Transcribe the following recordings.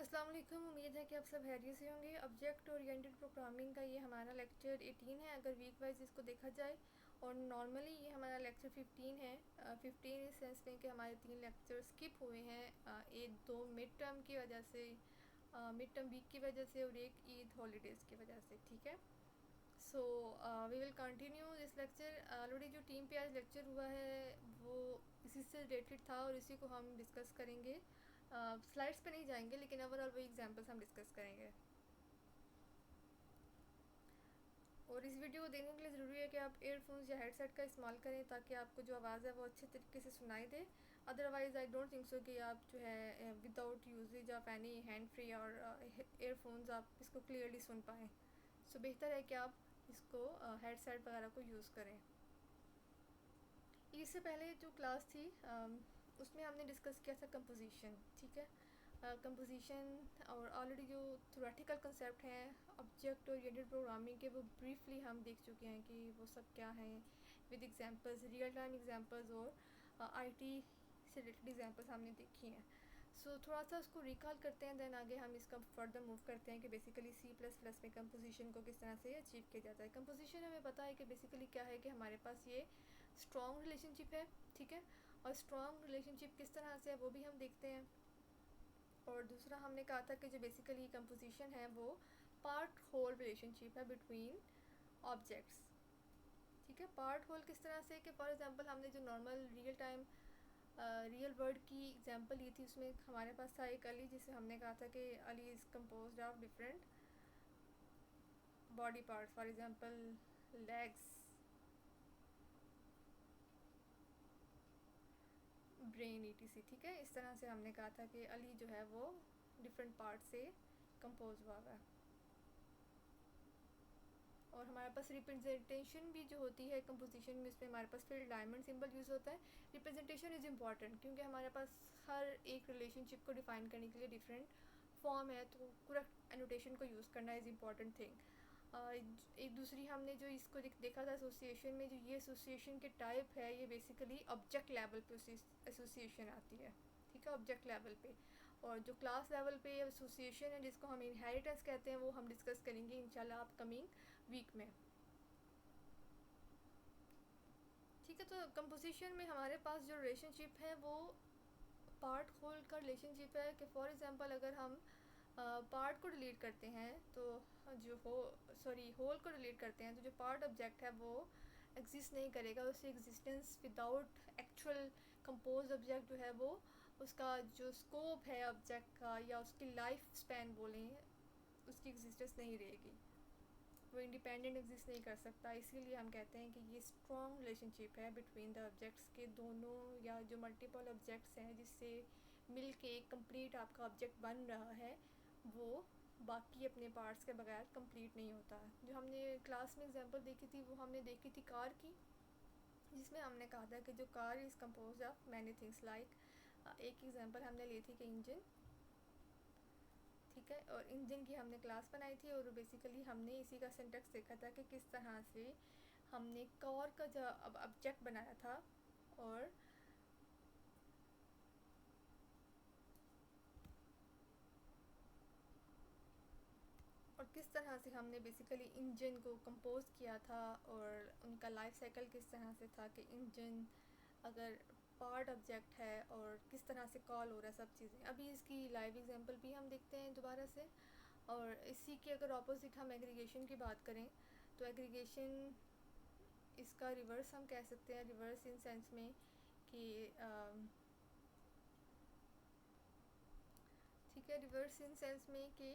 अस्सलाम वालेकुम। उम्मीद है कि आप सब खैरियत से होंगे। ऑब्जेक्ट ओरिएंटेड प्रोग्रामिंग का ये हमारा लेक्चर 18 है अगर वीक वाइज इसको देखा जाए, और नॉर्मली ये हमारा लेक्चर 15 है। 15 इस सेंस में कि हमारे 3 लेक्चर स्किप हुए हैं, एक दो मिड टर्म की वजह से, मिड टर्म वीक की वजह से, और एक ईद हॉलीडेज़ की वजह से। ठीक है, so we will continue this lecture. Already जो टीम पे आज लेक्चर हुआ है वो इसी से रिलेटेड था और इसी को हम डिस्कस करेंगे। स्लाइड्स पे नहीं जाएंगे, लेकिन ओवरऑल वही एग्जांपल्स हम डिस्कस करेंगे। और इस वीडियो को देखने के लिए ज़रूरी है कि आप एयरफोन्स या हेडसेट का इस्तेमाल करें ताकि आपको जो आवाज़ है वो अच्छे तरीके से सुनाई दे। Otherwise I don't think so कि आप जो है without usages of any hand free और एयरफोन्स आप इसको क्लियरली सुन पाएँ। सो बेहतर है कि आप इसको हेडसेट वगैरह को यूज़ करें। इससे पहले जो क्लास थी उसमें हमने डिस्कस किया था कंपोजिशन। ठीक है, कंपोजिशन और ऑलरेडी जो थ्योरेटिकल कंसेप्ट हैं ऑब्जेक्ट ओरिएंटेड प्रोग्रामिंग के, वो ब्रीफली हम देख चुके हैं कि वो सब क्या हैं, with examples, real time examples और आईटी से रिलेटेड एग्जांपल्स हमने देखी हैं। सो थोड़ा सा उसको रिकॉल करते हैं, देन आगे हम इसका फर्दर मूव करते हैं कि बेसिकली C++ में कंपोजिशन को किस तरह से अचीव किया जाता है। कंपोजिशन हमें पता है कि बेसिकली क्या है कि हमारे पास ये स्ट्रॉन्ग रिलेशनशिप है। ठीक है, और स्ट्रॉन्ग रिलेशनशिप किस तरह से है वो भी हम देखते हैं। और दूसरा हमने कहा था कि जो बेसिकली कंपोजिशन है वो पार्ट होल रिलेशनशिप है बिटवीन ऑब्जेक्ट्स। ठीक है, पार्ट होल किस तरह से कि फॉर एग्जांपल हमने जो normal real time real word की एग्जांपल ली थी, उसमें हमारे पास था एक अली, जिसे हमने कहा था कि Ali is composed of different body parts, for example legs, brain, ETC। ठीक है, इस तरह से हमने कहा था कि अली जो है वो डिफरेंट पार्ट से कंपोज हुआ है। और हमारे पास रिप्रेजेंटेशन भी जो होती है कंपोजिशन में, इसमें हमारे पास फिर डायमंड सिंबल यूज़ होता है। रिप्रेजेंटेशन इज़ इम्पॉर्टेंट क्योंकि हमारे पास हर एक रिलेशनशिप को डिफ़ाइन करने के लिए डिफरेंट फॉर्म है, तो करेक्ट एनोटेशन को यूज़ करना इज़ इम्पॉर्टेंट थिंग। एक दूसरी हमने जो इसको देखा था एसोसिएशन में, जो ये एसोसिएशन के टाइप है ये बेसिकली ऑब्जेक्ट लेवल पे एसोसिएशन आती है। ठीक है, ऑब्जेक्ट लेवल पे। और जो क्लास लेवल पे एसोसिएशन है जिसको हम इनहेरिटेंस कहते हैं, वो हम डिस्कस करेंगे इंशाल्लाह अपकमिंग वीक में। ठीक है, तो कंपोजिशन में हमारे पास जो रिलेशनशिप है वो पार्ट होल का रिलेशनशिप है कि फॉर एग्जांपल अगर हम पार्ट को डिलीट करते हैं तो जो होल को डिलीट करते हैं तो जो पार्ट ऑब्जेक्ट है वो एग्जिस्ट नहीं करेगा। उसकी existence without actual compose object जो है वो, उसका जो स्कोप है ऑब्जेक्ट का या उसकी लाइफ स्पैन बोलें, उसकी एग्जिस्टेंस नहीं रहेगी, वो इंडिपेंडेंट एग्जिस्ट नहीं कर सकता। इसीलिए हम कहते हैं कि ये स्ट्रॉन्ग रिलेशनशिप है बिटवीन द ऑब्जेक्ट्स के, दोनों या जो मल्टीपल ऑब्जेक्ट्स हैं जिससे मिल के एक कंप्लीट आपका ऑब्जेक्ट बन रहा है, वो बाकी अपने पार्ट्स के बगैर कंप्लीट नहीं होता है। जो हमने क्लास में एग्जांपल देखी थी वो हमने देखी थी कार की, जिसमें हमने कहा था कि जो car is compose of many things like, एक एग्जांपल हमने ली थी कि इंजन। ठीक है, और इंजन की हमने क्लास बनाई थी और बेसिकली हमने इसी का सिंटेक्स देखा था कि किस तरह से हमने कार का जो अब ऑब्जेक्ट बनाया था और किस तरह से हमने बेसिकली इंजन को कंपोज किया था और उनका लाइफ साइकिल किस तरह से था कि इंजन अगर पार्ट ऑब्जेक्ट है और किस तरह से कॉल हो रहा है, सब चीज़ें। अभी इसकी लाइव एग्जांपल भी हम देखते हैं दोबारा से। और इसी के अगर ऑपोजिट हम एग्रीगेशन की बात करें तो एग्रीगेशन इसका रिवर्स हम कह सकते हैं, रिवर्स इन सेंस में कि ठीक है, रिवर्स इन सेंस में कि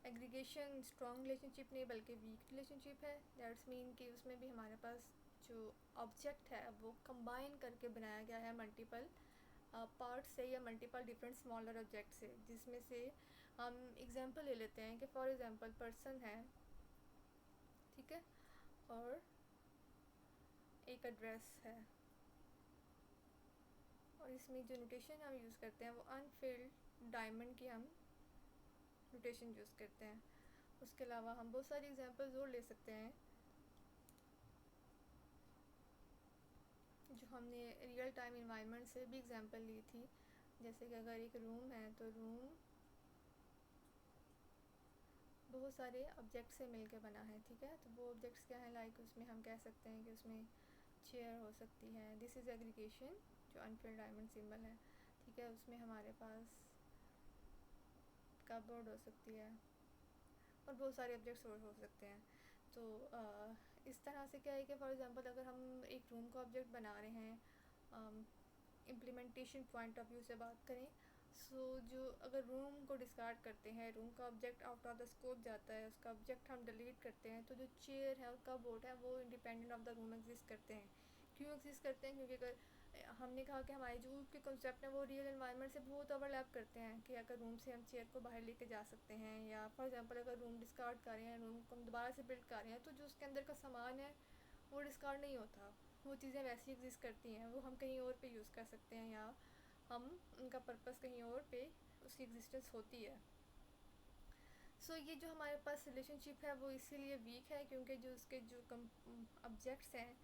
एग्रीगेशन स्ट्रॉन्ग रिलेशनशिप नहीं बल्कि वीक रिलेशनशिप है। दैट्स मीन कि उसमें भी हमारे पास जो ऑब्जेक्ट है वो कंबाइन करके बनाया गया है मल्टीपल पार्ट से या मल्टीपल डिफरेंट स्मॉलर ऑब्जेक्ट से, जिसमें से हम एग्जांपल ले लेते हैं कि फॉर एग्जांपल पर्सन है। ठीक है, और एक एड्रेस है, और इसमें जो नोटेशन हम यूज़ करते हैं वो अनफिल्ड डायमंड की हम नोटेशन यूज़ करते हैं। उसके अलावा हम बहुत सारी एग्जांपल्स और ले सकते हैं। जो हमने रियल टाइम इन्वायरमेंट से भी एग्जांपल ली थी, जैसे कि अगर एक रूम है तो रूम बहुत सारे ऑब्जेक्ट से मिलके बना है, ठीक है। तो वो ऑब्जेक्ट्स क्या हैं, लाइक उसमें हम कह सकते हैं कि उसमें चेयर हो सकती है, दिस इज़ एग्रीगेशन जो अनफिल्ड डायमंड सिंबल है, ठीक है। उसमें हमारे पास कपबोर्ड हो सकती है और बहुत सारे ऑब्जेक्ट्स और हो सकते हैं। तो इस तरह से क्या है कि फॉर एग्जांपल अगर हम एक रूम का ऑब्जेक्ट बना रहे हैं, इम्प्लीमेंटेशन पॉइंट ऑफ व्यू से बात करें, सो जो अगर रूम को डिस्कार्ड करते हैं, रूम का object out of the scope जाता है, उसका ऑब्जेक्ट हम डिलीट करते हैं, तो जो चेयर है और कपबोर्ड है वो independent of the room exist करते हैं। क्यों एग्जिस्ट करते हैं, क्योंकि अगर हमने कहा कि हमारे जो के कंसेप्ट हैं वो रियल एनवायरनमेंट से बहुत ओवरलैप करते हैं, कि अगर रूम से हम चेयर को बाहर लेके जा सकते हैं, या फॉर एग्जांपल अगर रूम डिस्कार्ड कर रहे हैं, रूम को हम दोबारा से बिल्ड कर रहे हैं, तो जो उसके अंदर का सामान है वो डिस्कार्ड नहीं होता, वो चीज़ें वैसी एग्जिस्ट करती हैं, वो हम कहीं और पे यूज़ कर सकते हैं, या हम उनका पर्पस कहीं और पे उसकी एग्जिस्टेंस होती है। सो ये जो हमारे पास रिलेशनशिप है वो इसीलिए वीक है, क्योंकि जो उसके जो ऑब्जेक्ट्स हैं,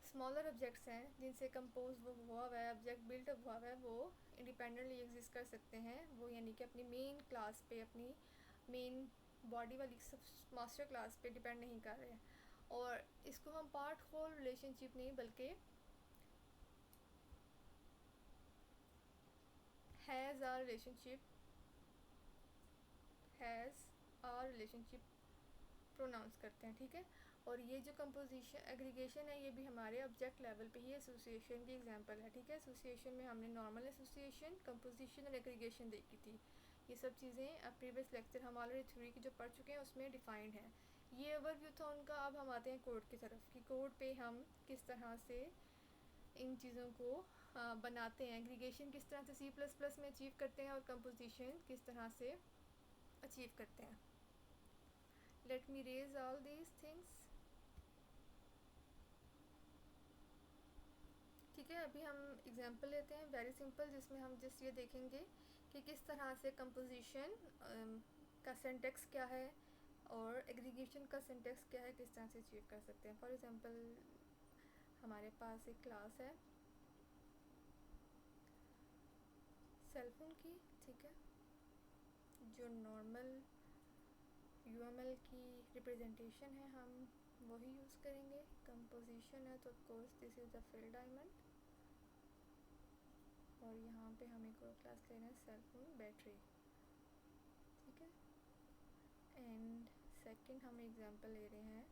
स्मॉलर ऑब्जेक्ट्स हैं जिनसे कंपोज वो हुआ हुआ है, ऑब्जेक्ट बिल्ट हुआ हुआ है, वो इंडिपेंडेंटली एग्जिस्ट कर सकते हैं। वो यानी कि अपनी मेन क्लास पे, अपनी मेन बॉडी वाली मास्टर क्लास पे डिपेंड नहीं कर रहे हैं। और इसको हम पार्ट होल रिलेशनशिप नहीं बल्कि हैज़ आर रिलेशनशिप प्रोनाउंस करते हैं, ठीक है। और ये जो कंपोजिशन एग्रीगेशन है ये भी हमारे ऑब्जेक्ट लेवल पे ही एसोसिएशन की एग्जांपल है, ठीक है। एसोसिएशन में हमने नॉर्मल एसोसिएशन, कंपोजिशन और एग्रीगेशन देखी थी। ये सब चीज़ें प्रीवियस लेक्चर हम ऑलरेडी थ्योरी की जो पढ़ चुके हैं उसमें डिफाइंड है। ये ओवरव्यू था उनका। अब हम आते हैं कोड की तरफ, कि कोड पे हम किस तरह से इन चीज़ों को बनाते हैं, एग्रीगेशन किस तरह से C++ में अचीव करते हैं और कंपोजिशन किस तरह से अचीव करते हैं। Let me raise all these things, ठीक है। अभी हम एग्जांपल लेते हैं वेरी सिंपल, जिसमें हम जस्ट ये देखेंगे कि किस तरह से कंपोजिशन का सिंटेक्स क्या है और एग्रीगेशन का सिंटेक्स क्या है, किस तरह से अचीव कर सकते हैं। फॉर एग्जांपल हमारे पास एक क्लास है सेलफोन की, ठीक है, जो नॉर्मल UML की रिप्रेजेंटेशन है हम वही यूज़ करेंगे। कंपोजिशन है तो of course this is the fill diamond, और यहाँ पे हम एक और क्लास ले रहे हैं सेलफोन बैटरी, ठीक है। एंड सेकंड हम एग्जांपल ले रहे हैं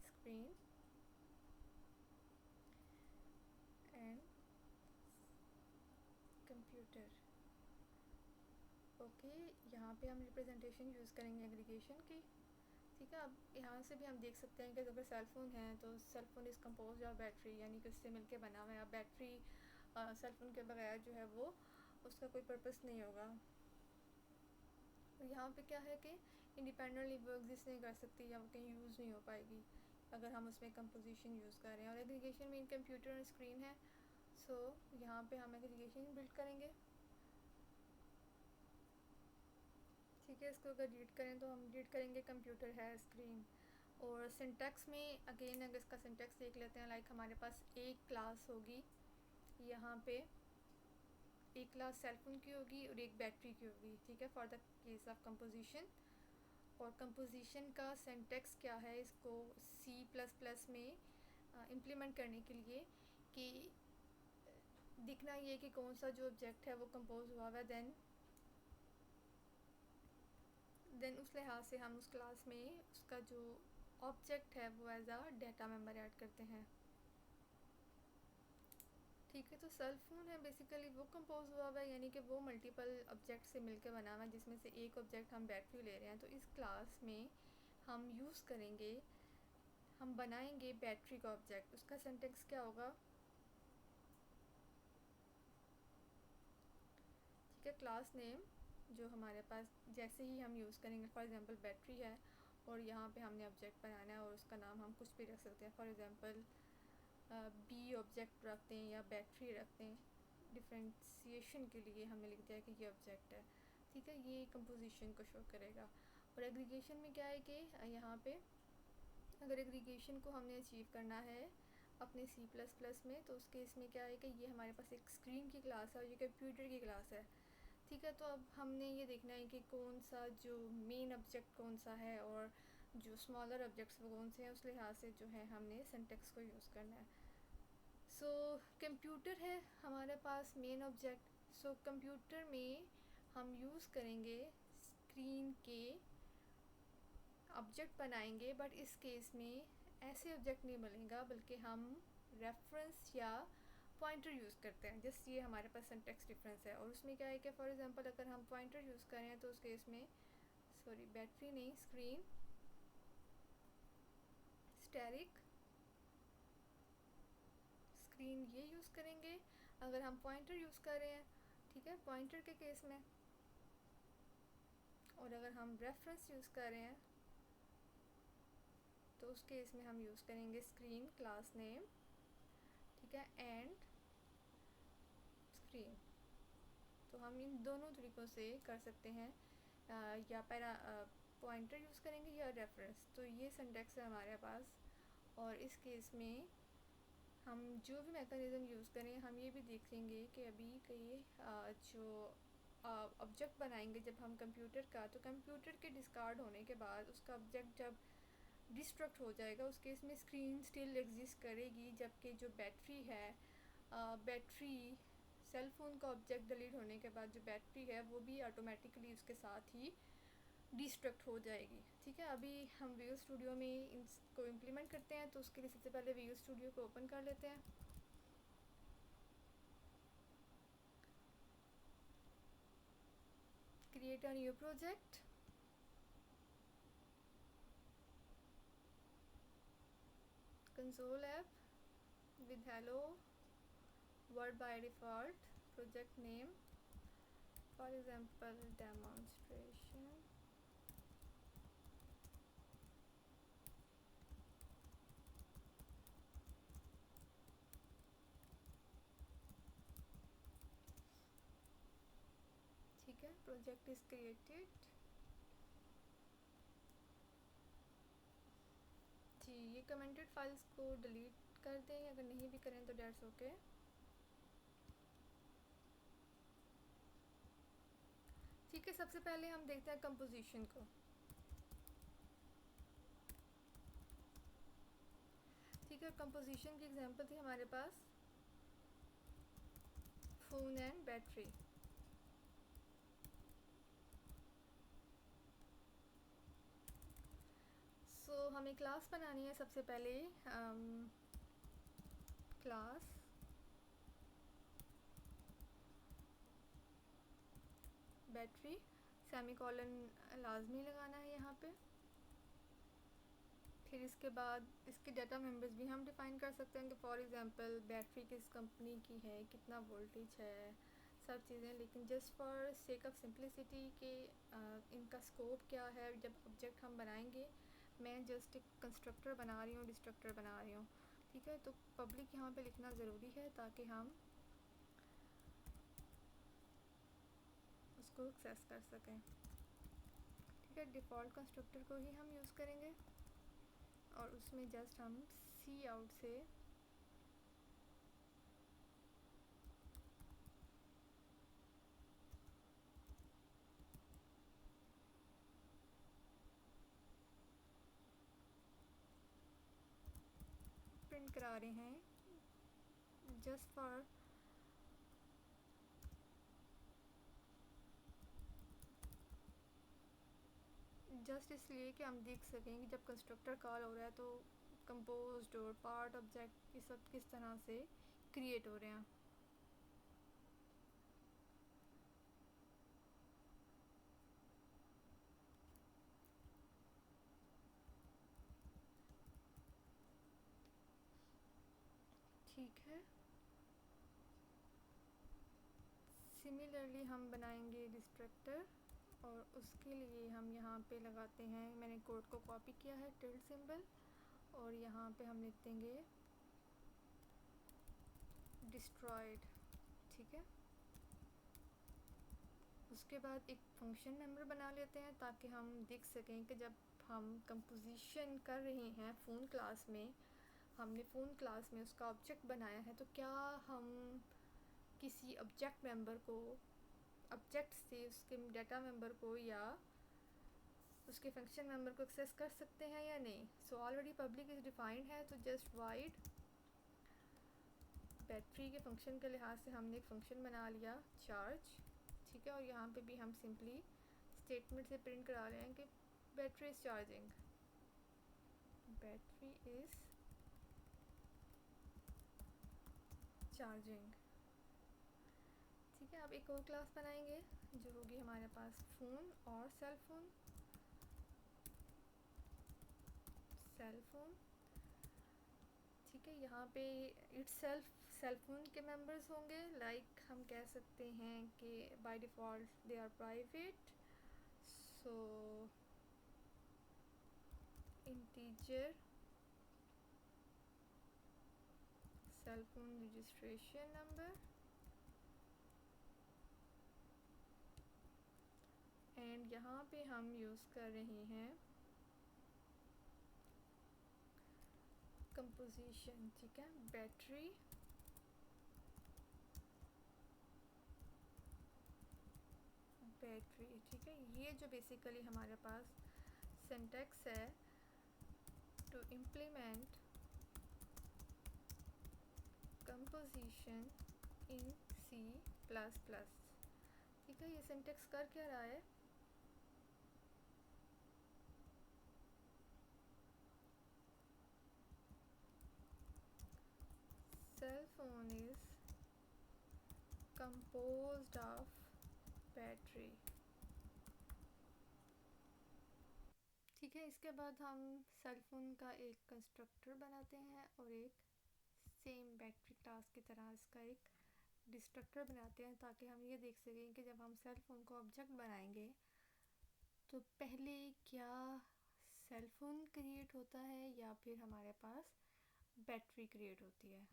स्क्रीन एंड कंप्यूटर, ओके। यहाँ पे हम रिप्रेजेंटेशन यूज़ करेंगे एग्रीगेशन की, ठीक है। अब यहाँ से भी हम देख सकते हैं कि अगर सेलफोन है तो cellphone is compose of battery, यानी कि उससे मिलके बना हुआ है। अब बैटरी सेलफोन के बगैर जो है वो उसका कोई पर्पस नहीं होगा। और यहाँ पे क्या है कि इंडिपेंडेंटली वो एग्जिस्ट नहीं कर सकती, या वो कहीं यूज़ नहीं हो पाएगी अगर हम उसमें कंपोजिशन यूज़ कर रहे हैं। और एग्रीगेशन में कंप्यूटर और स्क्रीन है, सो यहाँ पे हम एग्रीगेशन बिल्ड करेंगे, ठीक है। इसको अगर रीड करें तो हम रीड करेंगे कंप्यूटर है स्क्रीन। और सिंटेक्स में अगेन अगर इसका सिंटेक्स देख लेते हैं, लाइक हमारे पास एक क्लास होगी, यहाँ पे एक क्लास सेलफोन की होगी और एक बैटरी की होगी, ठीक है, for the case of composition. और कंपोजिशन का सिंटेक्स क्या है, इसको C++ में इम्प्लीमेंट करने के लिए, कि दिखना ये कि कौन सा जो ऑब्जेक्ट है वो कंपोज हुआ हुआ है, देन उस लिहाज से हम उस क्लास में उसका जो ऑब्जेक्ट है वो as a data member add करते हैं, ठीक है। तो सेल फोन है बेसिकली वो कंपोज हुआ हुआ है, यानी कि वो मल्टीपल ऑब्जेक्ट से मिलकर बना हुआ है, जिसमें से एक ऑब्जेक्ट हम बैटरी ले रहे हैं। तो इस क्लास में हम यूज़ करेंगे, हम बनाएंगे बैटरी का ऑब्जेक्ट। उसका सिंटेक्स क्या होगा, ठीक है। क्लास नेम जो हमारे पास जैसे ही हम यूज़ करेंगे, फॉर एग्जांपल बैटरी है और यहाँ पे हमने ऑब्जेक्ट बनाना है और उसका नाम हम कुछ भी रख सकते हैं, फॉर एग्जांपल बी ऑब्जेक्ट रखते हैं या बैटरी रखते हैं, डिफ्रेंशिएशन के लिए हमने लिख दिया कि ये ऑब्जेक्ट है, ठीक है। ये कंपोजिशन को शो करेगा। और एग्रीगेशन में क्या है कि यहाँ पे अगर एग्रीगेशन को हमने अचीव करना है अपने C++ में। तो उस केस में क्या है कि ये हमारे पास एक स्क्रीन की क्लास है और ये कंप्यूटर की क्लास है, ठीक है। तो अब हमने ये देखना है कि कौन सा जो मेन ऑब्जेक्ट कौन सा है और जो स्मॉलर ऑब्जेक्ट्स वो कौन से हैं, उस लिहाज से जो है हमने सिंटेक्स को यूज़ करना है। सो कंप्यूटर है हमारे पास मेन ऑब्जेक्ट। सो कंप्यूटर में हम यूज़ करेंगे स्क्रीन के ऑब्जेक्ट बनाएंगे, बट इस केस में ऐसे ऑब्जेक्ट नहीं बनेगा बल्कि हम रेफरेंस या पॉइंटर यूज़ करते हैं। जस्ट ये हमारे पास सिंटेक्स डिफरेंस है। और उसमें क्या है कि फॉर एग्जांपल अगर हम पॉइंटर यूज़ करें तो उस केस में बैटरी नहीं, स्क्रीन स्टैटिक स्क्रीन ये यूज़ करेंगे अगर हम पॉइंटर यूज़ कर रहे हैं, ठीक है, पॉइंटर के केस में। और अगर हम रेफरेंस यूज़ कर रहे हैं तो उस केस में हम यूज़ करेंगे स्क्रीन क्लास नेम, ठीक है, एंड स्क्रीन। तो हम इन दोनों तरीक़ों से कर सकते हैं, या पैरा पॉइंटर यूज़ करेंगे या रेफरेंस। तो ये सिंटेक्स है हमारे पास। और इस केस में हम जो भी मैकेनिज़्म यूज़ करें, हम ये भी देखेंगे कि अभी के जो ऑब्जेक्ट बनाएंगे जब हम कंप्यूटर का, तो कंप्यूटर के डिस्कार्ड होने के बाद उसका ऑब्जेक्ट जब डिस्ट्रक्ट हो जाएगा उस केस में स्क्रीन स्टिल एग्जिस्ट करेगी, जबकि जो बैटरी है, बैटरी सेल फ़ोन का ऑब्जेक्ट डिलीट होने के बाद जो बैटरी है वो भी ऑटोमेटिकली उसके साथ ही डिस्ट्रक्ट हो जाएगी, ठीक है। अभी हम विजुअल स्टूडियो में इसको इम्प्लीमेंट करते हैं। तो उसके लिए सबसे पहले विजुअल स्टूडियो को ओपन कर लेते हैं। Create a new project, console app with hello word by default, project name for example demonstration, ठीक है। Project is created. जी, ये कमेंटेड फाइल्स को डिलीट कर दें, अगर नहीं भी करें तो डेट्स ओके। ठीक है, सबसे पहले हम देखते हैं कंपोजिशन को। ठीक है, कंपोजिशन की एग्जांपल थी हमारे पास फ़ोन एंड बैटरी। सो हमें क्लास बनानी है सबसे पहले। क्लास बैटरी, सेमीकोलन लाजमी लगाना है यहाँ पे। फिर इसके बाद इसके डाटा मेंबर्स भी हम डिफ़ाइन कर सकते हैं कि फॉर एग्जांपल बैटरी किस कंपनी की है, कितना वोल्टेज है, सब चीज़ें। लेकिन just for sake of simplicity के इनका स्कोप क्या है, जब ऑब्जेक्ट हम बनाएंगे, मैं जस्ट एक कंस्ट्रक्टर बना रही हूँ, डिस्ट्रक्टर बना रही हूँ, ठीक है। तो पब्लिक यहाँ पे लिखना ज़रूरी है ताकि हम उसको एक्सेस कर सकें, ठीक है। डिफ़ॉल्ट कंस्ट्रक्टर को ही हम यूज़ करेंगे और उसमें जस्ट हम सी आउट से प्रिंट करा रहे हैं जस्ट फॉर जस्ट इसलिए कि हम देख सकें कि जब कंस्ट्रक्टर कॉल हो रहा है तो कंपोज्ड और पार्ट ऑब्जेक्ट ये सब किस तरह से क्रिएट हो रहे हैं। ठीक है, सिमिलरली हम बनाएंगे डिस्ट्रक्टर और उसके लिए हम यहाँ पे लगाते हैं, मैंने कोड को कॉपी किया है टिल्ड सिंबल, और यहाँ पे हम लिख देंगे डिस्ट्रॉयड, ठीक है। उसके बाद एक फंक्शन मेंबर बना लेते हैं ताकि हम देख सकें कि जब हम कंपोजिशन कर रहे हैं फ़ोन क्लास में हमने फ़ोन क्लास में उसका ऑब्जेक्ट बनाया है, तो क्या हम किसी ऑब्जेक्ट मेंबर को, ऑब्जेक्ट से उसके डाटा मेंबर को या उसके फंक्शन मेंबर को एक्सेस कर सकते हैं या नहीं। So already public is defined है, तो जस्ट वाइड बैटरी के फंक्शन के लिहाज से हमने एक फ़ंक्शन बना लिया चार्ज, ठीक है। और यहाँ पे भी हम सिंपली स्टेटमेंट से प्रिंट करा रहे हैं कि battery is charging, battery is charging, ठीक है। अब एक और क्लास बनाएंगे जो होगी हमारे पास फ़ोन और सेल फ़ोन, सेल फ़ोन, ठीक है। यहाँ पे इट्स सेल फ़ोन के मेंबर्स होंगे, लाइक हम कह सकते हैं कि by default they are private, so integer cell phone registration number and यहाँ पे हम यूज़ कर रहे हैं कंपोजिशन, ठीक है। बैटरी बैटरी, ठीक है। ये जो बेसिकली हमारे पास सिंटैक्स है to implement composition in C++, ठीक है। ये सिंटैक्स कर क्या रहा है, cell phone is composed of battery, ठीक है। इसके बाद हम सेल फोन का एक कंस्ट्रक्टर बनाते हैं और एक सेम बैटरी क्लास की तरह इसका एक डिस्ट्रक्टर बनाते हैं, ताकि हम ये देख सकें कि जब हम सेल फ़ोन को ऑब्जेक्ट बनाएंगे तो पहले क्या सेल फ़ोन क्रिएट होता है या फिर हमारे पास बैटरी क्रिएट होती है,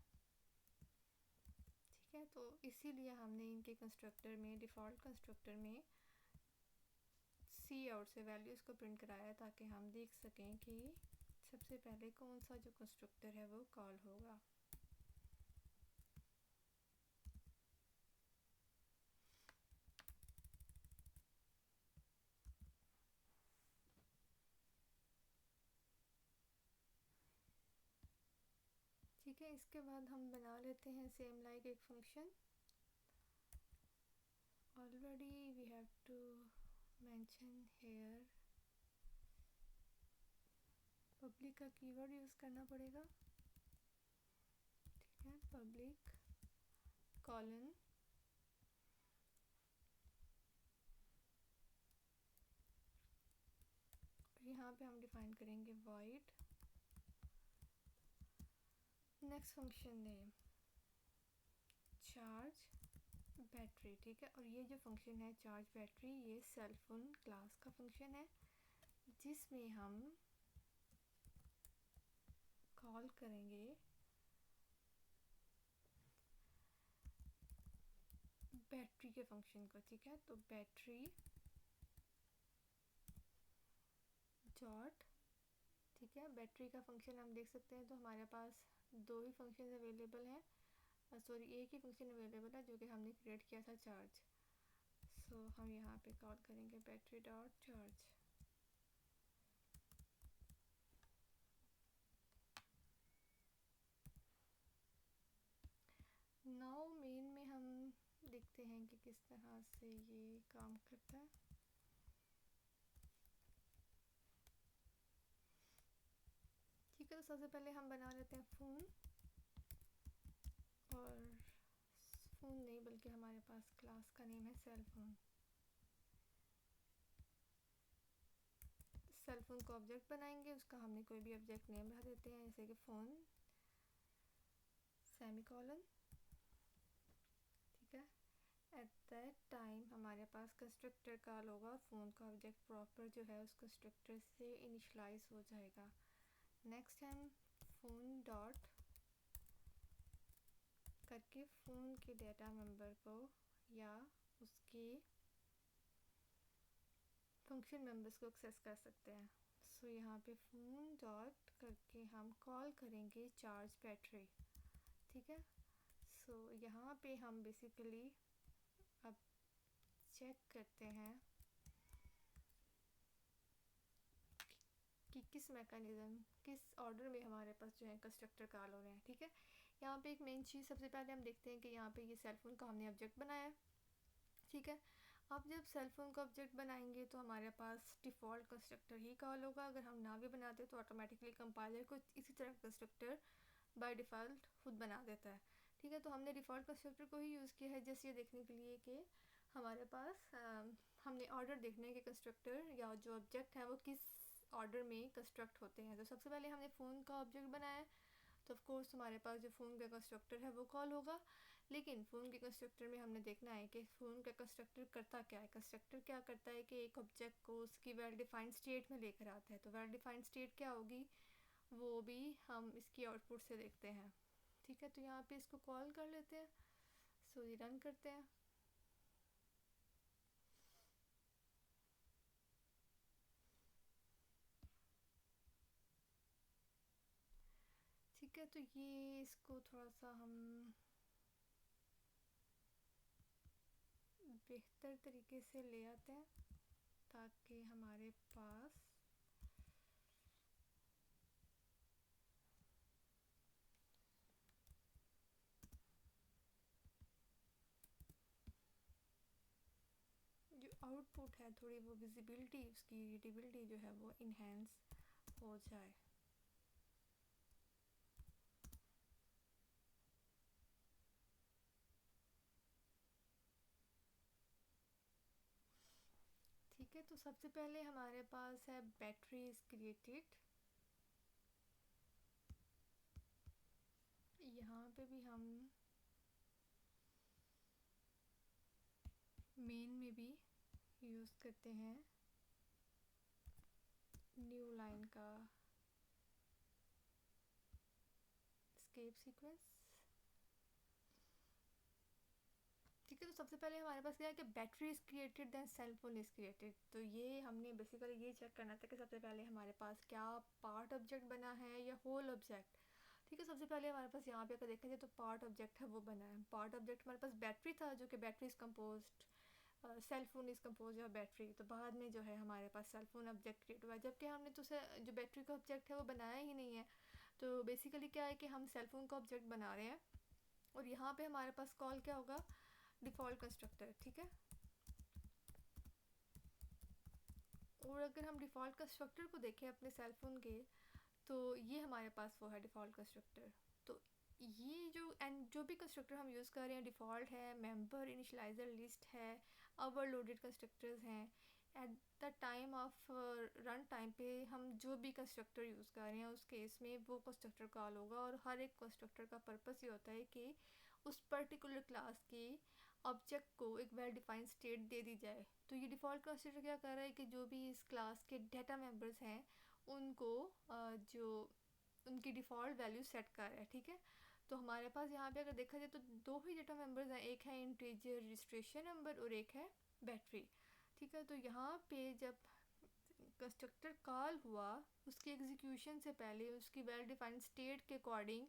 ठीक है। तो इसीलिए हमने इनके कंस्ट्रक्टर में, डिफ़ॉल्ट कंस्ट्रक्टर में सी आउट से वैल्यूज़ को प्रिंट कराया, ताकि हम देख सकें कि सबसे पहले कौन सा जो कंस्ट्रक्टर है वो कॉल होगा। ठीक है, इसके बाद हम बना लेते हैं सेम लाइक एक function. Already we have to mention here public का कीवर्ड यूज़ करना पड़ेगा, ठीक है। पब्लिक कॉलन यहाँ पे हम डिफाइन करेंगे void next function name charge battery, ठीक है। और ये जो फंक्शन है चार्ज बैटरी, ये सेल फोन क्लास का फंक्शन है, जिसमें हम कॉल करेंगे बैटरी के फंक्शन को, ठीक है। तो बैटरी डॉट, ठीक है। बैटरी का फंक्शन हम देख सकते हैं, तो हमारे पास दो ही फंक्शन अवेलेबल हैं, सॉरी एक ही फंक्शन अवेलेबल है जो कि हमने क्रिएट किया था चार्ज। सो हम यहाँ पे कॉल करेंगे battery dot charge. Now main में हम देखते हैं कि किस तरह से ये काम करता है। ठीक है, तो सबसे पहले हम बना लेते हैं फ़ोन, और फ़ोन नहीं बल्कि हमारे पास क्लास का नेम है सेल फ़ोन। सेल फ़ोन को ऑब्जेक्ट बनाएंगे, उसका हमने कोई भी ऑब्जेक्ट नेम रख देते हैं, जैसे कि फ़ोन सेमीकोलन, ठीक है। एट दैट टाइम हमारे पास कंस्ट्रक्टर कॉल होगा, फ़ोन का ऑब्जेक्ट प्रॉपर जो है उस कंस्ट्रक्टर से इनिशलाइज हो जाएगा। नेक्स्ट हम फ़ोन डॉट करके फ़ोन के डेटा मेंबर को या उसके फंक्शन मेंबर्स को एक्सेस कर सकते हैं। सो यहाँ पे फ़ोन डॉट करके हम कॉल करेंगे चार्ज बैटरी, ठीक है। सो यहाँ पे हम बेसिकली अब चेक करते हैं कि किस मैकेनिज़्म, किस ऑर्डर में हमारे पास जो है कंस्ट्रक्टर कॉल हो रहे हैं, ठीक है। यहाँ पे एक मेन चीज़ सबसे पहले हम देखते हैं कि यहाँ पे ये सेल फ़ोन का हमने ऑब्जेक्ट बनाया है, ठीक है। अब जब सेल फ़ोन का ऑब्जेक्ट बनाएंगे तो हमारे पास डिफ़ॉल्ट कंस्ट्रक्टर ही कॉल होगा। अगर हम ना भी बनाते तो ऑटोमेटिकली कंपाइलर को इसी तरह कंस्ट्रक्टर बाय डिफ़ॉल्ट खुद बना देता है, ठीक है। तो हमने डिफ़ॉल्ट कंस्ट्रक्टर को ही यूज़ किया है जैसे ये देखने के लिए कि हमारे पास हमने ऑर्डर देखना है कि कंस्ट्रक्टर या जो ऑब्जेक्ट है वो किस ऑर्डर में कंस्ट्रक्ट होते हैं। तो सबसे पहले हमने फ़ोन का ऑब्जेक्ट बनाया है, तो ऑफ कोर्स हमारे पास जो फ़ोन का कंस्ट्रक्टर है वो कॉल होगा। लेकिन फ़ोन के कंस्ट्रक्टर में हमने देखना है कि फ़ोन का कंस्ट्रक्टर करता क्या है। कंस्ट्रक्टर क्या करता है कि एक ऑब्जेक्ट को उसकी वेल डिफाइंड स्टेट में लेकर आता है। तो वेल डिफाइंड स्टेट क्या होगी वो भी हम इसकी आउटपुट से देखते हैं, ठीक है। तो यहाँ पे इसको कॉल कर लेते हैं। सो ये रन करते हैं। ठीक है, तो ये इसको थोड़ा सा हम बेहतर तरीके से ले आते हैं ताकि हमारे पास जो आउटपुट है थोड़ी वो विजिबिलिटी, उसकी रीडेबिलिटी जो है वो इन्हेंस हो जाए। ठीक है, तो सबसे पहले हमारे पास है बैटरी इज़ क्रिएटेड। यहाँ पे भी हम मेन में भी यूज़ करते हैं न्यू लाइन का स्केप सीक्वेंस, ठीक है। तो सबसे पहले हमारे पास क्या है कि battery is created then cell phone is created. तो ये हमने बेसिकली ये चेक करना था कि सबसे पहले हमारे पास क्या पार्ट ऑब्जेक्ट बना है या होल ऑब्जेक्ट, ठीक है। सबसे पहले हमारे पास यहाँ पे अगर देखा जाए तो पार्ट ऑब्जेक्ट है वो बना है। पार्ट ऑब्जेक्ट हमारे पास बैटरी था जो कि battery is composed, cell phone is compose of battery. तो बाद में जो है हमारे पास सेल फोन ऑब्जेक्ट क्रिएट हुआ है, जबकि हमने तो जो बैटरी का ऑब्जेक्ट है वो बनाया ही नहीं है। तो बेसिकली क्या है कि हम सेल फोन का ऑब्जेक्ट बना रहे हैं और यहाँ पे हमारे पास कॉल क्या होगा, डिफ़ॉल्ट कंस्ट्रक्टर, ठीक है। और अगर हम डिफ़ॉल्ट कंस्ट्रक्टर को देखें अपने सेल फोन के, तो ये हमारे पास वो है डिफ़ॉल्ट कंस्ट्रक्टर। तो ये जो भी कंस्ट्रक्टर हम यूज़ कर रहे हैं डिफ़ॉल्ट है, मेंबर, इनिशियलाइज़र, लिस्ट है, ओवरलोडेड कंस्ट्रक्टर्स हैं। At the time of run time पे हम जो भी कंस्ट्रक्टर यूज़ कर रहे हैं उस केस में वो कंस्ट्रक्टर कॉल होगा। और हर एक कंस्ट्रक्टर का पर्पस ये होता है कि उस पर्टिकुलर क्लास के ऑब्जेक्ट को एक वेल डिफाइंड स्टेट दे दी जाए। तो ये डिफ़ॉल्ट कंस्ट्रक्टर क्या कर रहा है कि जो भी इस क्लास के डेटा मेंबर्स हैं उनको जो उनकी डिफ़ॉल्ट वैल्यू सेट कर रहा है, ठीक है। तो हमारे पास यहाँ पे अगर देखा जाए तो दो ही डेटा मेंबर्स हैं, एक है इंटीजर रजिस्ट्रेशन नंबर और एक है बैटरी, ठीक है। तो यहाँ पे जब कंस्ट्रक्टर कॉल हुआ उसके एग्जीक्यूशन से पहले उसकी वेल डिफाइंड स्टेट के अकॉर्डिंग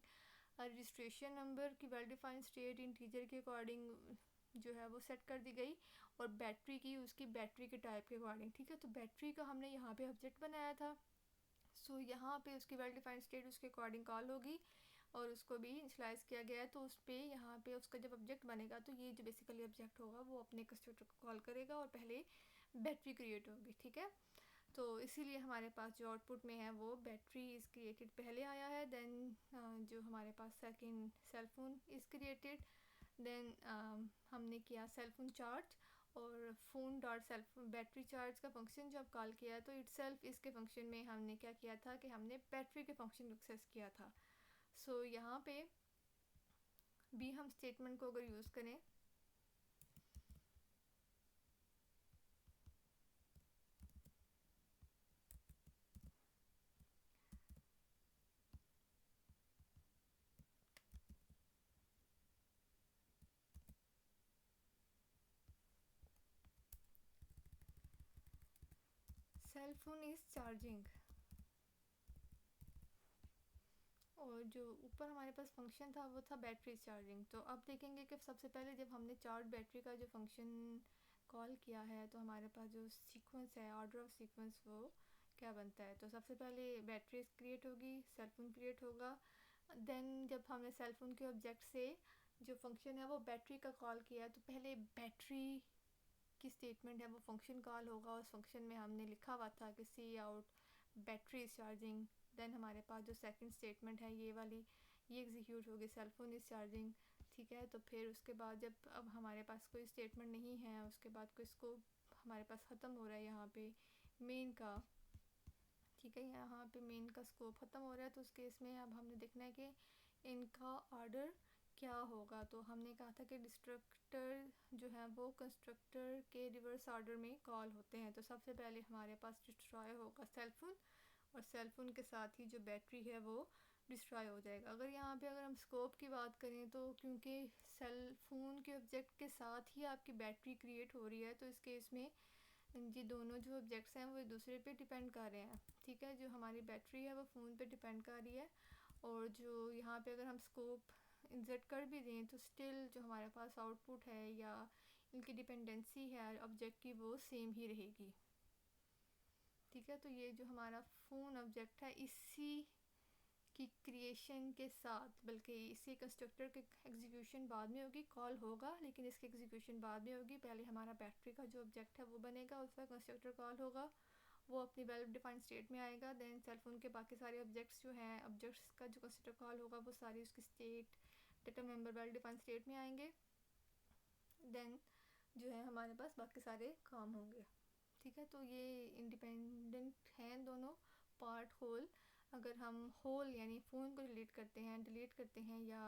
रजिस्ट्रेशन नंबर की वेल डिफाइंड स्टेट इंटीजर के अकॉर्डिंग जो है वो सेट कर दी गई और बैटरी की उसकी बैटरी के टाइप के अकॉर्डिंग, ठीक है। तो बैटरी का हमने यहाँ पे ऑब्जेक्ट बनाया था। सो यहाँ पे उसकी वेल डिफाइंड स्टेट उसके अकॉर्डिंग कॉल होगी और उसको भी इनिशलाइज़ किया गया है। तो उस पर यहाँ पे उसका जब ऑब्जेक्ट बनेगा तो ये जो बेसिकली ऑब्जेक्ट होगा वो अपने कंस्ट्रक्टर को कॉल करेगा और पहले बैटरी क्रिएट होगी, ठीक है। तो इसीलिए हमारे पास जो आउटपुट में है वो बैटरी इज़ क्रिएटेड पहले आया है, देन जो हमारे पास second cell phone is created, then हमने किया सेल फोन चार्ज और phone dot self battery charge का फंक्शन जब कॉल किया तो इट सेल्फ इसके फंक्शन में हमने क्या किया था कि हमने बैटरी के फंक्शन को एक्सेस किया था। सो यहाँ पे भी हम स्टेटमेंट को अगर यूज़ करें सेल फोन इज़ चार्जिंग, और जो ऊपर हमारे पास फंक्शन था वो था बैटरी चार्जिंग। तो अब देखेंगे कि सबसे पहले जब हमने चार्ज बैटरी का जो फंक्शन कॉल किया है तो हमारे पास जो सीक्वेंस है, ऑर्डर ऑफ सीक्वेंस, वो क्या बनता है। तो सबसे पहले बैटरी क्रिएट होगी, सेलफोन क्रिएट होगा। देन जब हमने सेलफोन के ऑब्जेक्ट से जो फंक्शन है वो बैटरी का कॉल किया है, तो पहले बैटरी की स्टेटमेंट है वो फंक्शन कॉल होगा। उस फंक्शन में हमने लिखा हुआ था कि cout battery is charging. Then हमारे पास जो सेकंड स्टेटमेंट है ये वाली, ये एग्जीक्यूट होगी, सेलफोन इज़ चार्जिंग। ठीक है, तो फिर उसके बाद जब अब हमारे पास कोई स्टेटमेंट नहीं है, उसके बाद कोई स्कोप हमारे पास ख़त्म हो रहा है यहाँ पे मेन का। ठीक है, यहाँ पे मेन का स्कोप ख़त्म हो रहा है, तो उस केस में अब हमने देखना है कि इनका ऑर्डर क्या होगा। तो हमने कहा था कि डिस्ट्रक्टर जो है वो कंस्ट्रक्टर के रिवर्स ऑर्डर में कॉल होते हैं। तो सबसे पहले हमारे पास डिस्ट्रॉय होगा सेलफोन, और सेलफोन के साथ ही जो बैटरी है वो डिस्ट्रॉय हो जाएगा। अगर यहाँ पे अगर हम स्कोप की बात करें तो क्योंकि सेल फ़ोन के ऑब्जेक्ट के साथ ही आपकी बैटरी क्रिएट हो रही है, तो इस केस में ये दोनों जो ऑब्जेक्ट्स हैं वो एक दूसरे पे डिपेंड कर रहे हैं। ठीक है, जो हमारी बैटरी है वो फ़ोन पे डिपेंड कर रही है, और जो यहाँ पे अगर हम स्कोप इंसर्ट कर भी दें तो स्टिल जो हमारे पास आउटपुट है या इनकी डिपेंडेंसी है ऑब्जेक्ट की वो सेम ही रहेगी। ठीक है, तो ये जो हमारा फ़ोन ऑब्जेक्ट है इसी की क्रिएशन के साथ, बल्कि इसी कंस्ट्रक्टर के एग्जीक्यूशन बाद में होगी, कॉल होगा लेकिन इसके एग्जीक्यूशन बाद में होगी। पहले हमारा बैटरी का जो ऑब्जेक्ट है वो बनेगा, उसका कंस्ट्रक्टर कॉल होगा, वो अपनी वेल डिफाइंड स्टेट में आएगा। देन सेलफोन के बाकी सारे ऑब्जेक्ट्स जो हैं, ऑब्जेक्ट्स का जो कंस्ट्रक्टर कॉल होगा वो सारी उसकी state data member well defined state में आएंगे। देन जो है हमारे पास बाकी सारे काम होंगे। ठीक है, तो ये इंडिपेंडेंट हैं दोनों, पार्ट होल। अगर हम होल यानी फ़ोन को डिलीट करते हैं या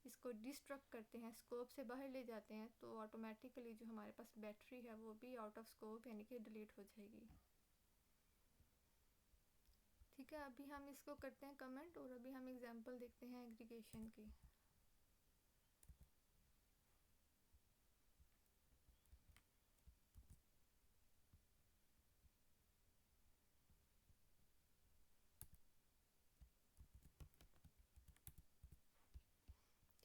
इसको डिस्ट्रक्ट करते हैं, स्कोप से बाहर ले जाते हैं, तो ऑटोमेटिकली जो हमारे पास बैटरी है वो भी आउट ऑफ स्कोप यानी कि डिलीट हो जाएगी। ठीक है, अभी हम इसको करते हैं कमेंट, और अभी हम एग्जांपल देखते हैं एग्रीगेशन की।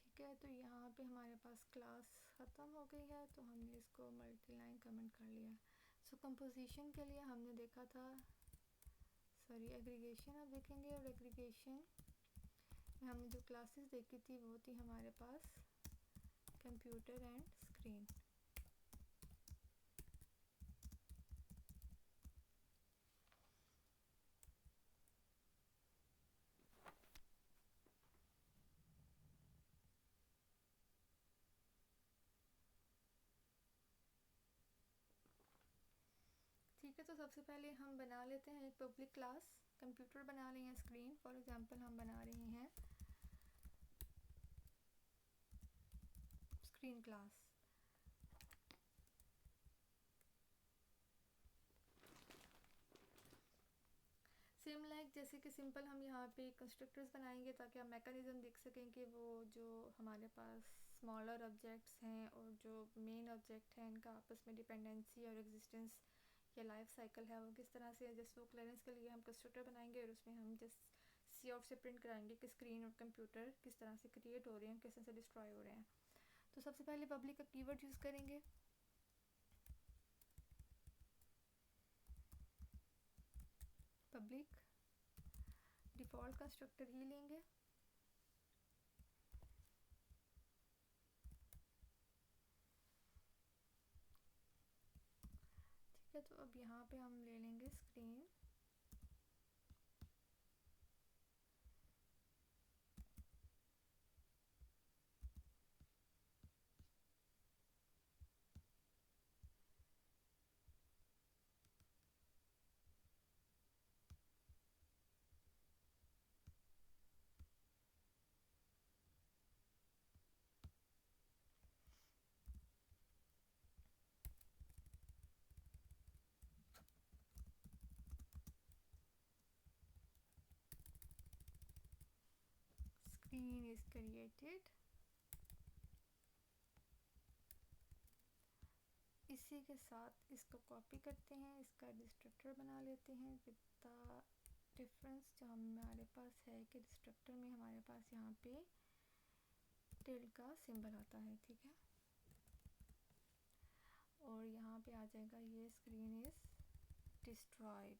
ठीक है, तो यहाँ पे हमारे पास क्लास ख़त्म हो गई है, तो हमने इसको मल्टी लाइन कमेंट कर लिया। सो कंपोजिशन के लिए हमने देखा था, सॉरी एग्रीगेशन अब देखेंगे, और एग्रीगेशन में हमने जो क्लासेस देखी थी वो थी हमारे पास कंप्यूटर एंड स्क्रीन। ठीक है, तो सबसे पहले हम बना लेते हैं एक पब्लिक क्लास। कंप्यूटर बना रहे हैं, स्क्रीन फॉर एग्जांपल हम बना रहे हैं स्क्रीन क्लास। सेम लाइक जैसे कि सिंपल हम यहाँ पे कंस्ट्रक्टर्स बनाएंगे ताकि आप मैकेनिज्म देख सकें कि वो जो हमारे पास स्मॉलर ऑब्जेक्ट्स हैं और जो मेन ऑब्जेक्ट हैं इनका आपस में डिपेंडेंसी और एग्जिस्टेंस या लाइफ साइकिल है वो किस तरह से है। जस्ट वो क्लियरेंस के लिए हम कंस्ट्रक्टर बनाएंगे और उसमें हम जस्ट सी आउट से प्रिंट कराएंगे कि स्क्रीन और कंप्यूटर किस तरह से क्रिएट हो रहे हैं, किस तरह से डिस्ट्रॉय हो रहे हैं। तो सबसे पहले पब्लिक का कीवर्ड यूज़ करेंगे। पब्लिक डिफ़ॉल्ट कंस्ट्रक्टर ही लेंगे। ठीक है, तो अब यहाँ पे हम ले लेंगे स्क्रीन। Screen is created। इसी के साथ इसको कॉपी करते हैं, इसका डिस्ट्रक्टर बना लेते हैं विद द डिफरेंस जो हमारे पास है कि डिस्ट्रक्टर में हमारे पास यहाँ पे टिल्ड का सिंबल आता है, ठीक है, और यहाँ पे आ जाएगा ये स्क्रीन इज डिस्ट्रॉयड।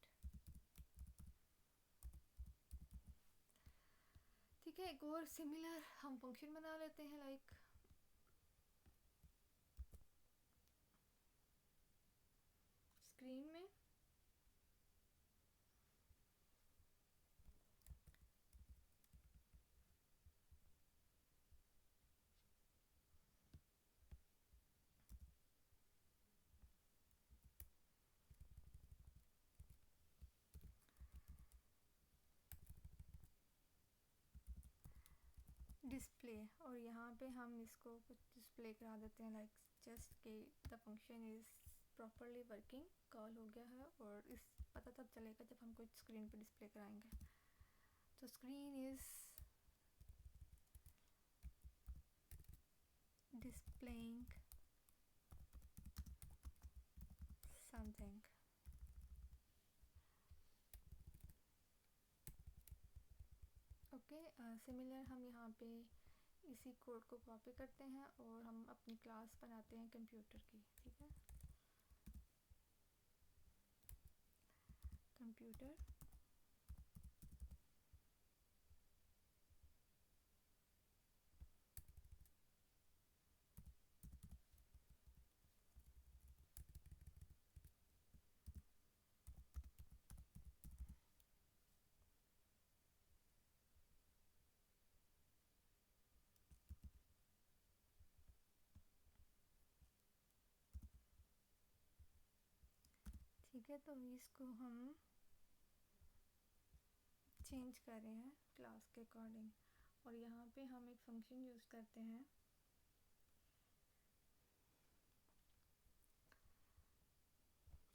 ठीक है, एक और सिमिलर हम फंक्शन बना लेते हैं, लाइक स्क्रीन में डिस्प्ले, और यहाँ पे हम इसको कुछ डिस्प्ले करा देते हैं, लाइक जस्ट के the function is properly working, call हो गया है, और इस पता तब चलेगा जब हम कुछ स्क्रीन पे डिस्प्ले कराएंगे। तो screen is displaying something। Okay, similar हम यहाँ पे इसी कोड को कॉपी करते हैं और हम अपनी क्लास बनाते हैं कंप्यूटर की, ठीक है, कंप्यूटर ठीक है। तो इसको हम चेंज कर रहे हैं क्लास के अकॉर्डिंग, और यहाँ पे हम एक फंक्शन यूज़ करते हैं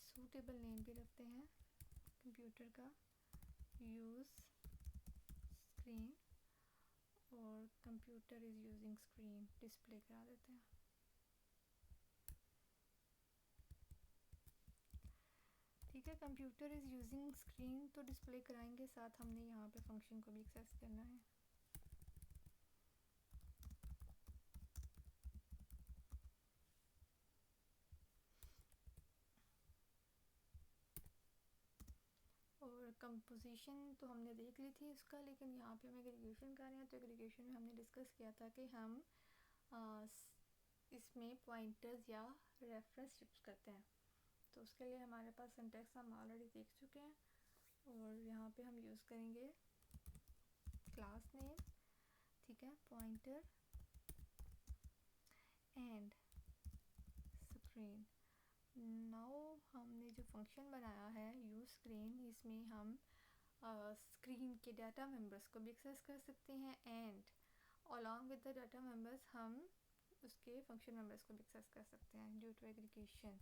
सूटेबल नेम भी रखते हैं कंप्यूटर का, यूज़ स्क्रीन, और computer is using screen display करा देते हैं। ठीक है, कंप्यूटर इज़ यूजिंग स्क्रीन तो डिस्प्ले कराएंगे, साथ हमने यहाँ पे फंक्शन को भी एक्सेस करना है। और कंपोजिशन तो हमने देख ली थी इसका, लेकिन यहाँ पे हम एग्रीगेशन कर रहे हैं, तो एग्रीगेशन में हमने डिस्कस किया था कि हम इसमें पॉइंटर्स या रेफरेंस यूज़ करते हैं, तो उसके लिए हमारे पास सिंटैक्स हम ऑलरेडी देख चुके हैं, और यहाँ पे हम यूज़ करेंगे क्लास नेम, ठीक है, पॉइंटर एंड स्क्रीन। नाउ हमने जो फंक्शन बनाया है यूज़ स्क्रीन, इसमें हम स्क्रीन के डाटा मेंबर्स को भी एक्सेस कर सकते हैं, and along with the data members हम उसके फंक्शन मेंबर्स को भी एक्सेस कर सकते हैं ड्यू टू एग्रीगेशन।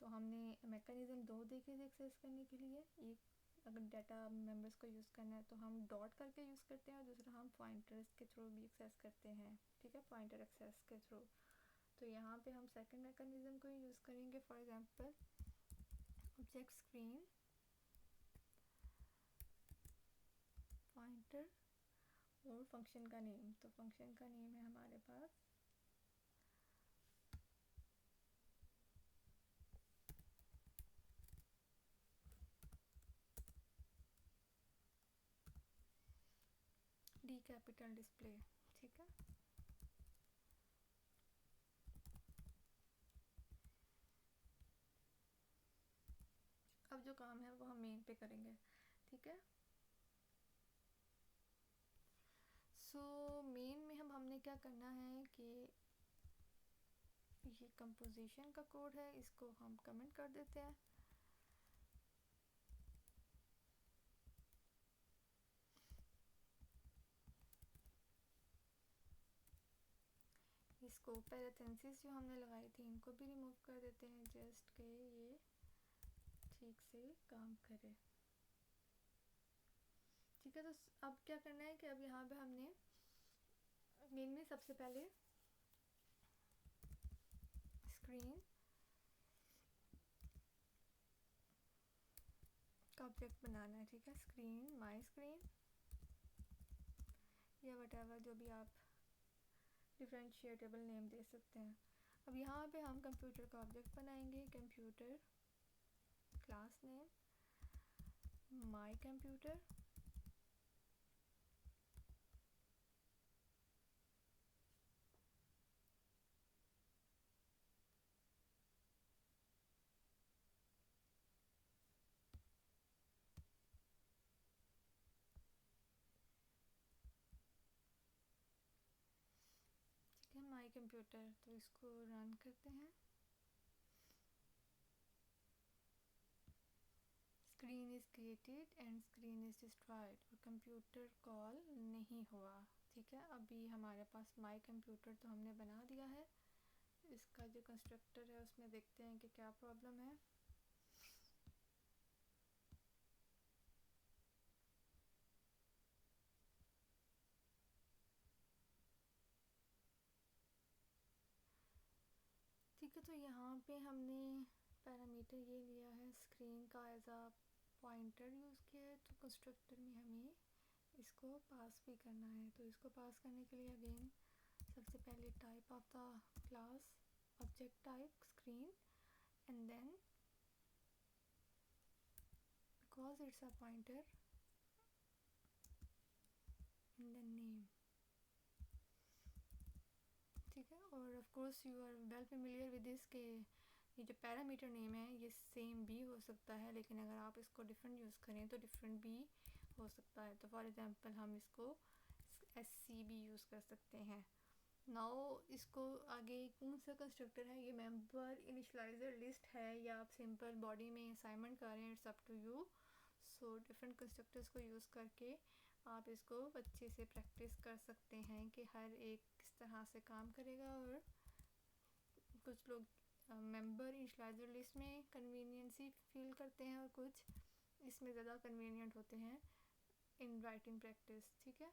तो हमने मैकेनिज़्म दो देखे थे एक्सेस करने के लिए, एक अगर डाटा मेंबर्स को यूज़ करना है तो हम डॉट करके यूज़ करते हैं, और दूसरा हम पॉइंटर्स के थ्रू भी एक्सेस करते हैं, ठीक है, पॉइंटर एक्सेस के थ्रू। तो यहाँ पे हम सेकंड मैकेनिज़्म को यूज़ करेंगे, for example object screen pointer और फंक्शन का नेम, तो फंक्शन का नेम है हमारे पास डी कैपिटल डिस्प्ले, ठीक है। अब जो काम है वो हम मेन पे करेंगे, ठीक है। सो मेन में हमने क्या करना है कि ये कंपोजिशन का कोड है, इसको हम कमेंट कर देते हैं, इसको पैरेंथेसिस जो हमने लगाई थी इनको भी रिमूव कर देते हैं, जस्ट के ये ठीक से काम करे, ठीक है। तो अब क्या करना है कि अब यहाँ पे हमने मेन में सबसे पहले स्क्रीन ऑब्जेक्ट बनाना है, ठीक है, स्क्रीन, माई स्क्रीन या वटेवर जो भी आप डिफरेंशिएटेबल नेम दे सकते हैं। अब यहाँ पे हम कंप्यूटर का ऑब्जेक्ट बनाएंगे, computer, class name my computer, ठीक है, माई कंप्यूटर। तो इसको रन करते हैं। Screen is created and screen is destroyed, और कंप्यूटर कॉल नहीं हुआ। ठीक है, अभी हमारे पास माई कंप्यूटर तो हमने बना दिया है। इसका जो कंस्ट्रक्टर है उसमें देखते हैं कि क्या प्रॉब्लम है। ठीक है, तो यहाँ पे हमने पैरामीटर ये लिया है स्क्रीन का एज अ पॉइंटर यूज़ किया है, तो कंस्ट्रक्टर में हमें इसको पास भी करना है। तो इसको पास करने के लिए अगेन सबसे पहले type of the class object type screen and then because it's a pointer and then name. ठीक है, और of course you are well familiar with this के ये जो पैरामीटर नेम है ये सेम भी हो सकता है, लेकिन अगर आप इसको डिफरेंट यूज़ करें तो डिफरेंट भी हो सकता है। तो फॉर एग्जांपल हम इसको SC भी यूज़ कर सकते हैं। नाउ इसको आगे कौन सा कंस्ट्रक्टर है, ये मेंबर इनिशियलाइजर लिस्ट है या आप सिंपल बॉडी में असाइनमेंट कर रहे हैं, it's up to you. So different constructors को यूज़ करके आप इसको अच्छे से प्रैक्टिस कर सकते हैं कि हर एक किस तरह से काम करेगा। और कुछ लोग मेंबर इनिशियलाइजर लिस्ट में कन्वीनियंसी फील करते हैं और कुछ इसमें ज़्यादा कन्वीनियंट होते हैं इन राइटिंग प्रैक्टिस। ठीक है,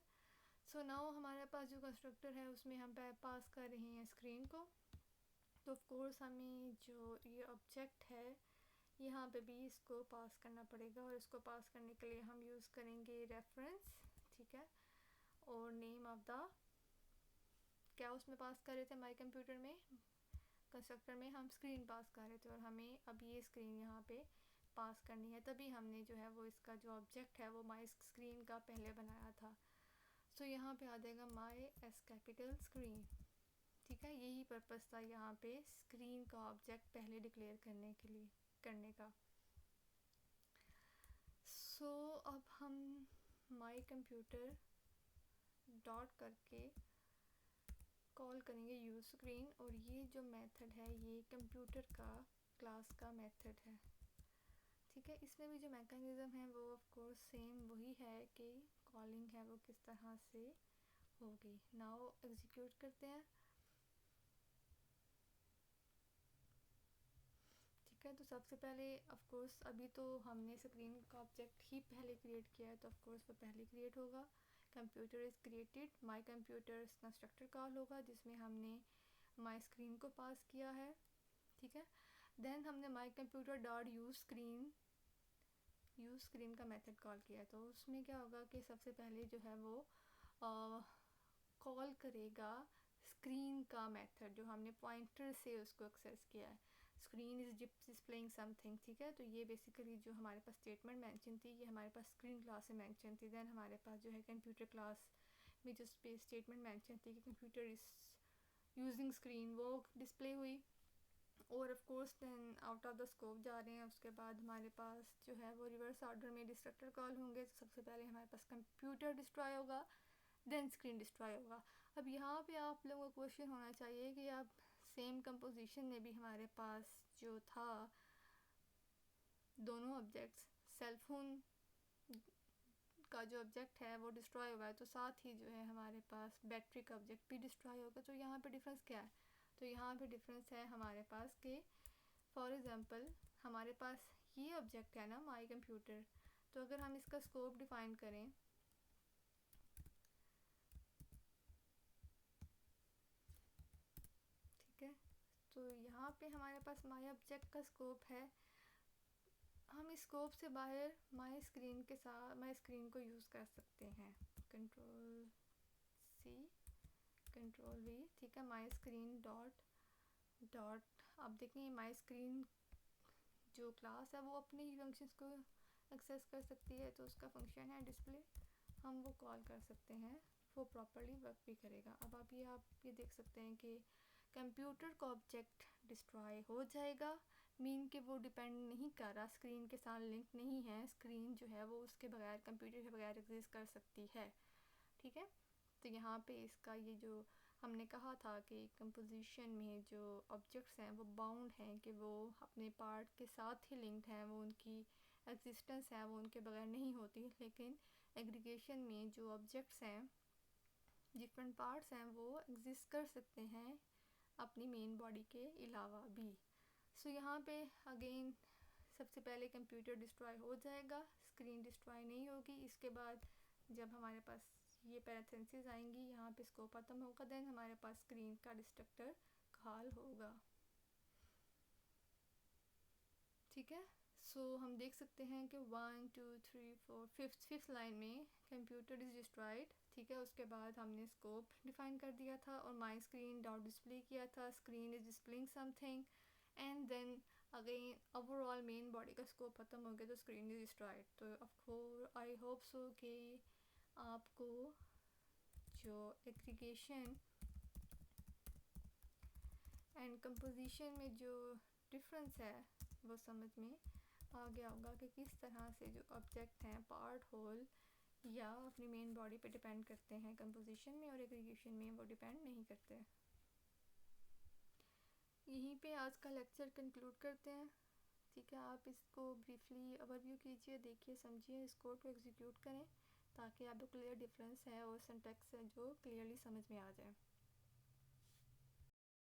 सो नाउ हमारे पास जो कंस्ट्रक्टर है उसमें हम पास कर रहे हैं स्क्रीन को। तो ऑफ कोर्स हमें जो ये ऑब्जेक्ट है यहाँ पे भी इसको पास करना पड़ेगा, और इसको पास करने के लिए हम यूज़ करेंगे रेफरेंस। ठीक है, और नेम ऑफ द, क्या उसमें पास कर रहे थे माई कंप्यूटर में कंस्ट्रक्टर में हम स्क्रीन पास कर रहे थे, और हमें अब ये स्क्रीन यहाँ पे पास करनी है, तभी हमने जो है वो इसका जो ऑब्जेक्ट है वो माई स्क्रीन का पहले बनाया था। सो यहाँ पे आ जाएगा माई एस कैपिटल स्क्रीन। ठीक है, यही पर्पस था यहाँ पे स्क्रीन का ऑब्जेक्ट पहले डिक्लेयर करने के लिए करने का। सो अब हम माई कंप्यूटर डॉट करके कॉल करेंगे यूज स्क्रीन, और ये जो मेथड है ये कंप्यूटर का क्लास का मेथड है। ठीक है, इसमें भी जो मैकेनिज़्म है वो ऑफ कोर्स सेम वही है कि कॉलिंग है वो किस तरह से होगी। नाउ एग्जीक्यूट करते हैं। ठीक है, तो सबसे पहले ऑफ कोर्स अभी तो हमने स्क्रीन का ऑब्जेक्ट ही पहले क्रिएट किया है, तो ऑफ कोर्स वो पहले क्रिएट होगा। Computer is created, my computer constructor call होगा जिसमें हमने माई स्क्रीन को पास किया है। ठीक है, देन हमने my computer dot use screen का मेथड कॉल किया, तो उसमें क्या होगा कि सबसे पहले जो है वो कॉल करेगा स्क्रीन का मेथड जो हमने पॉइंटर से उसको एक्सेस किया है। Screen is displaying something. ठीक है, तो ये बेसिकली जो हमारे पास स्टेटमेंट मेंशन थी ये हमारे पास स्क्रीन क्लास से मेंशन थी। देन हमारे पास जो है कंप्यूटर क्लास में जो स्टेटमेंट मेंशन थी कि कंप्यूटर इज यूजिंग स्क्रीन वो डिस्प्ले हुई। और of course then out of the scope जा रहे हैं, उसके बाद हमारे पास जो है वो रिवर्स ऑर्डर में डिस्ट्रक्टर कॉल होंगे। तो सबसे पहले हमारे पास कंप्यूटर डिस्ट्रॉय होगा, देन स्क्रीन डिस्ट्रॉय होगा। अब यहाँ पे आप लोगों को क्वेश्चन होना चाहिए कि आप सेम कंपोजिशन में भी हमारे पास जो था दोनों ऑब्जेक्ट्स, सेलफोन का जो ऑब्जेक्ट है वो डिस्ट्रॉय हुआ है, तो साथ ही जो है हमारे पास बैटरी का ऑब्जेक्ट भी डिस्ट्रॉय होगा। तो यहाँ पे डिफरेंस क्या है, तो यहाँ पे डिफरेंस है हमारे पास के फॉर एग्ज़ाम्पल हमारे पास ये ऑब्जेक्ट है ना माई कंप्यूटर, तो अगर हम इसका स्कोप डिफाइन करें ठीक है, तो यहाँ पे हमारे पास माई ऑब्जेक्ट का स्कोप है हम स्कोप से बाहर माई स्क्रीन के साथ माई स्क्रीन को यूज़ कर सकते हैं, कंट्रोल सी कंट्रोल वी, ठीक है। माई स्क्रीन डॉट अब देखें माई स्क्रीन जो क्लास है वो अपने ही फंक्शंस को एक्सेस कर सकती है, तो उसका फंक्शन है डिस्प्ले, हम वो कॉल कर सकते हैं, वो प्रॉपर्ली वर्क भी करेगा। अब आप ये देख सकते हैं कि कंप्यूटर का ऑब्जेक्ट डिस्ट्रॉय हो जाएगा, मीन कि वो डिपेंड नहीं कर रहा, स्क्रीन के साथ लिंक नहीं है, स्क्रीन जो है वो उसके बगैर, कंप्यूटर के बगैर एग्जिस्ट कर सकती है, ठीक है। तो यहाँ पे इसका ये जो हमने कहा था कि कंपोजिशन में जो ऑब्जेक्ट्स हैं वो बाउंड हैं, कि वो अपने पार्ट के साथ ही लिंक्ड हैं, वो उनकी एग्जिस्टेंस है वो उनके बगैर नहीं होती। लेकिन एग्रीगेशन में जो ऑब्जेक्ट्स हैं, डिफरेंट पार्ट्स हैं, वो एग्जिस्ट कर सकते हैं अपनी मेन बॉडी के अलावा भी। सो यहाँ पे अगेन सबसे पहले कंप्यूटर डिस्ट्रॉय हो जाएगा, स्क्रीन डिस्ट्रॉय नहीं होगी। इसके बाद जब हमारे पास ये पैरेंथेसिस आएंगी, यहाँ पे स्कोप खत्म होगा, देन हमारे पास स्क्रीन का डिस्ट्रक्टर कॉल होगा, ठीक है। सो हम देख सकते हैं कि 1 2 3 4 फिफ्थ लाइन में कंप्यूटर इज़ डिस्ट्रॉयड, ठीक है। उसके बाद हमने स्कोप डिफाइन कर दिया था और माई स्क्रीन डॉट डिस्प्ले किया था, screen is displaying something, and then again overall main body का स्कोप ख़त्म हो गया तो स्क्रीन इज़ डिस्ट्रॉयड। तो ऑफकोर्स आई होप सो कि आपको जो एग्रीगेशन एंड कंपोजिशन में जो डिफरेंस है वो समझ में आ गया होगा कि किस तरह से जो ऑब्जेक्ट हैं पार्ट, होल या अपनी मेन बॉडी पे डिपेंड करते हैं कंपोजिशन में, और एग्रीगेशन में वो डिपेंड नहीं करते। यहीं पे आज का लेक्चर कंक्लूड करते हैं, ठीक है। आप इसको ब्रीफली ओवरव्यू कीजिए, देखिए, समझिए, इस कोड को एग्जीक्यूट करें ताकि आपको क्लियर डिफरेंस है और सिंटैक्स है जो क्लियरली समझ में आ जाए।